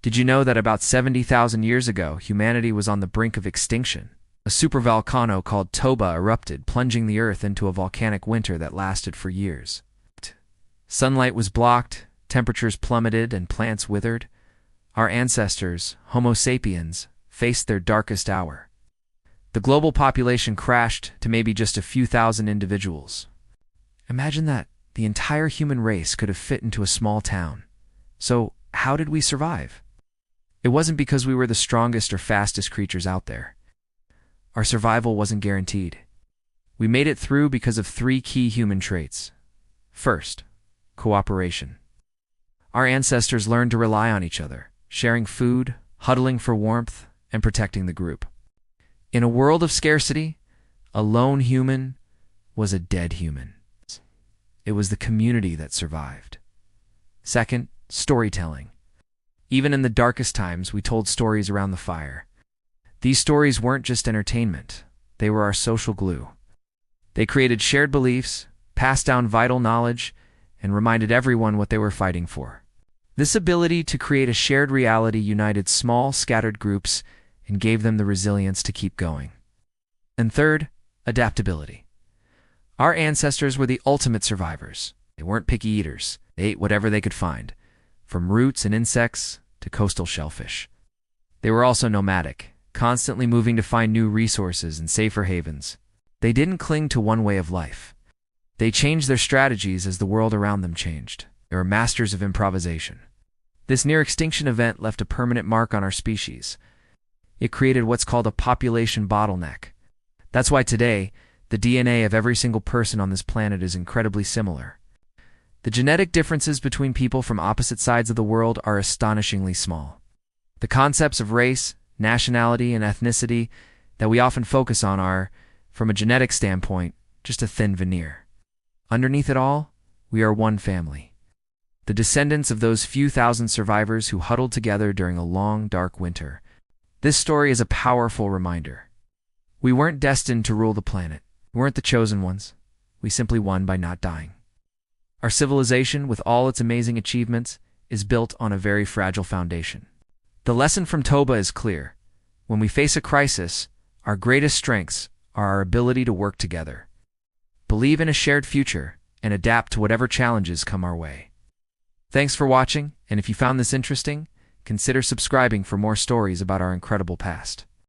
Did you know that about 70,000 years ago, humanity was on the brink of extinction? A supervolcano called Toba erupted, plunging the Earth into a volcanic winter that lasted for years. Sunlight was blocked, temperatures plummeted, and plants withered. Our ancestors, Homo sapiens, faced their darkest hour. The global population crashed to maybe just a few thousand individuals. Imagine that. The entire human race could have fit into a small town. So, how did we survive? It wasn't because we were the strongest or fastest creatures out there. Our survival wasn't guaranteed. We made it through because of three key human traits. First, cooperation. Our ancestors learned to rely on each other, sharing food, huddling for warmth, and protecting the group. In a world of scarcity, a lone human was a dead human. It was the community that survived. Second, storytelling. Even in the darkest times, we told stories around the fire. These stories weren't just entertainment. They were our social glue. They created shared beliefs, passed down vital knowledge, and reminded everyone what they were fighting for. This ability to create a shared reality united small, scattered groups and gave them the resilience to keep going. And third, adaptability. Our ancestors were the ultimate survivors. They weren't picky eaters. They ate whatever they could find, from roots and insects to coastal shellfish. They were also nomadic, constantly moving to find new resources and safer havens. They didn't cling to one way of life. They changed their strategies as the world around them changed. They were masters of improvisation. This near-extinction event left a permanent mark on our species. It created what's called a population bottleneck. That's why today, the DNA of every single person on this planet is incredibly similar. The genetic differences between people from opposite sides of the world are astonishingly small. The concepts of race, nationality, and ethnicity that we often focus on are, from a genetic standpoint, just a thin veneer. Underneath it all, we are one family. The descendants of those few thousand survivors who huddled together during a long, dark winter. This story is a powerful reminder. We weren't destined to rule the planet. We weren't the chosen ones. We simply won by not dying. Our civilization, with all its amazing achievements, is built on a very fragile foundation. The lesson from Toba is clear. When we face a crisis, our greatest strengths are our ability to work together, believe in a shared future, and adapt to whatever challenges come our way. Thanks for watching, and if you found this interesting, consider subscribing for more stories about our incredible past.